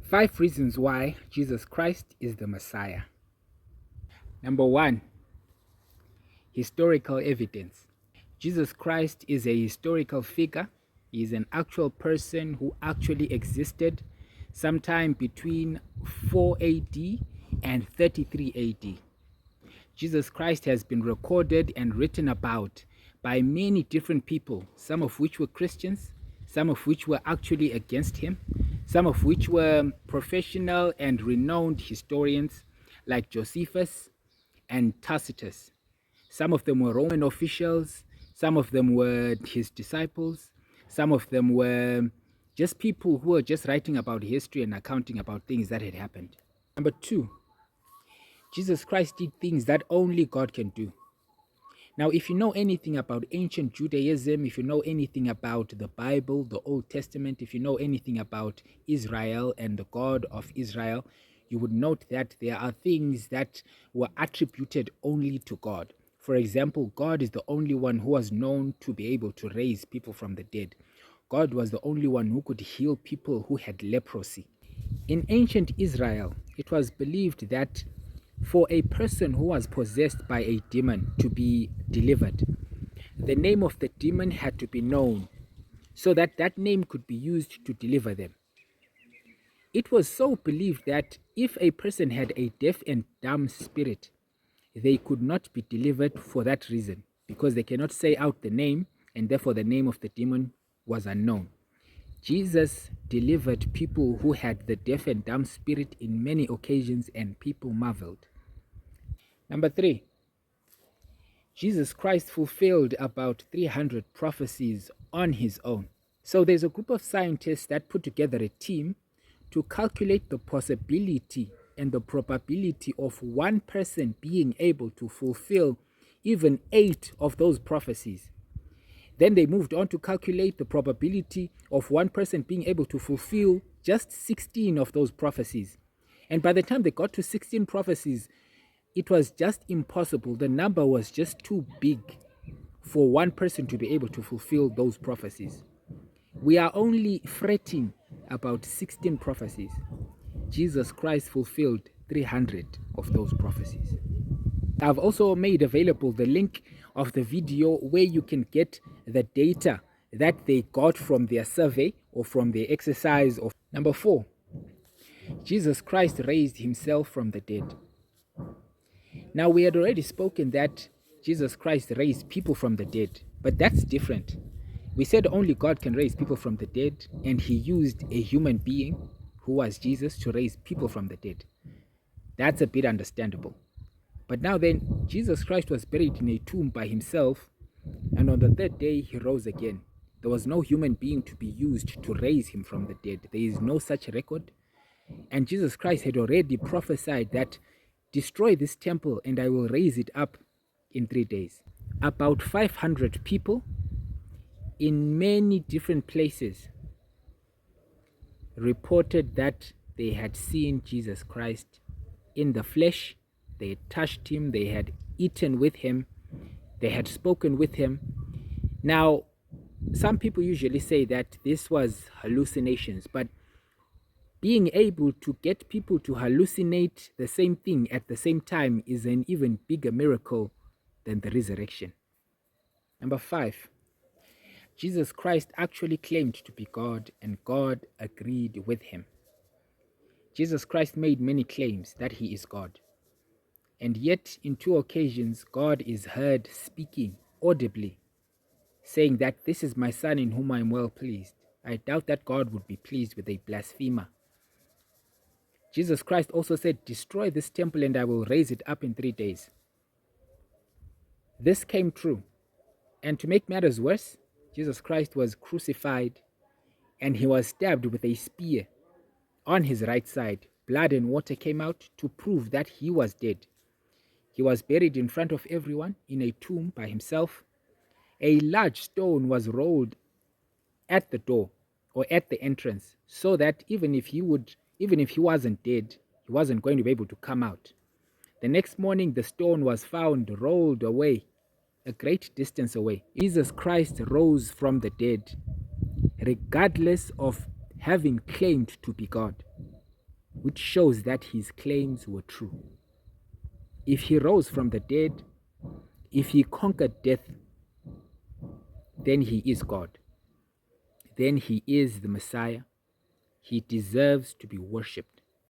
5 reasons why Jesus Christ is the Messiah. Number 1, historical evidence. Jesus Christ is a historical figure. He is an actual person who actually existed sometime between 4 AD and 33 AD. Jesus Christ has been recorded and written about by many different people, some of which were Christians, some of which were actually against him, some of which were professional and renowned historians like Josephus and Tacitus. Some of them were Roman officials, some of them were his disciples, some of them were just people who were just writing about history and accounting about things that had happened. Number 2, Jesus Christ did things that only God can do. Now, if you know anything about ancient Judaism, if you know anything about the Bible, the Old Testament, if you know anything about Israel and the God of Israel, you would note that there are things that were attributed only to God. For example, God is the only one who was known to be able to raise people from the dead. God was the only one who could heal people who had leprosy. In ancient Israel, it was believed that for a person who was possessed by a demon to be delivered, the name of the demon had to be known so that that name could be used to deliver them. It was so believed that if a person had a deaf and dumb spirit, they could not be delivered for that reason, because they cannot say out the name, and therefore the name of the demon was unknown. Jesus delivered people who had the deaf and dumb spirit in many occasions, and people marveled. Number 3, Jesus Christ fulfilled about 300 prophecies on his own. So there's a group of scientists that put together a team to calculate the possibility and the probability of one person being able to fulfill even 8 of those prophecies. Then they moved on to calculate the probability of one person being able to fulfill just 16 of those prophecies. And by the time they got to 16 prophecies, it was just impossible. The number was just too big for one person to be able to fulfill those prophecies. We are only fretting about 16 prophecies. Jesus Christ fulfilled 300 of those prophecies. I've also made available the link of the video where you can get the data that they got from their survey or from their exercise. Number 4, Jesus Christ raised himself from the dead. Now, we had already spoken that Jesus Christ raised people from the dead, but that's different. We said only God can raise people from the dead, and he used a human being who was Jesus to raise people from the dead. That's a bit understandable. But now then, Jesus Christ was buried in a tomb by himself, and on the third day he rose again. There was no human being to be used to raise him from the dead. There is no such record. And Jesus Christ had already prophesied that, destroy this temple and I will raise it up in 3 days. About 500 people in many different places reported that they had seen Jesus Christ in the flesh. They had touched him, they had eaten with him, they had spoken with him. Now, some people usually say that this was hallucinations, but being able to get people to hallucinate the same thing at the same time is an even bigger miracle than the resurrection. Number 5, Jesus Christ actually claimed to be God, and God agreed with him. Jesus Christ made many claims that he is God. And yet, in 2 occasions, God is heard speaking audibly, saying that this is my son in whom I am well pleased. I doubt that God would be pleased with a blasphemer. Jesus Christ also said, destroy this temple and I will raise it up in 3 days. This came true. And to make matters worse, Jesus Christ was crucified and he was stabbed with a spear on his right side. Blood and water came out to prove that he was dead. He was buried in front of everyone in a tomb by himself. A large stone was rolled at the door or at the entrance, so that even if he wasn't dead, he wasn't going to be able to come out. The next morning, the stone was found rolled away a great distance away. Jesus Christ rose from the dead, regardless of having claimed to be God. which shows that his claims were true. If he rose from the dead, if he conquered death, then he is God. Then he is the Messiah. He deserves to be worshipped.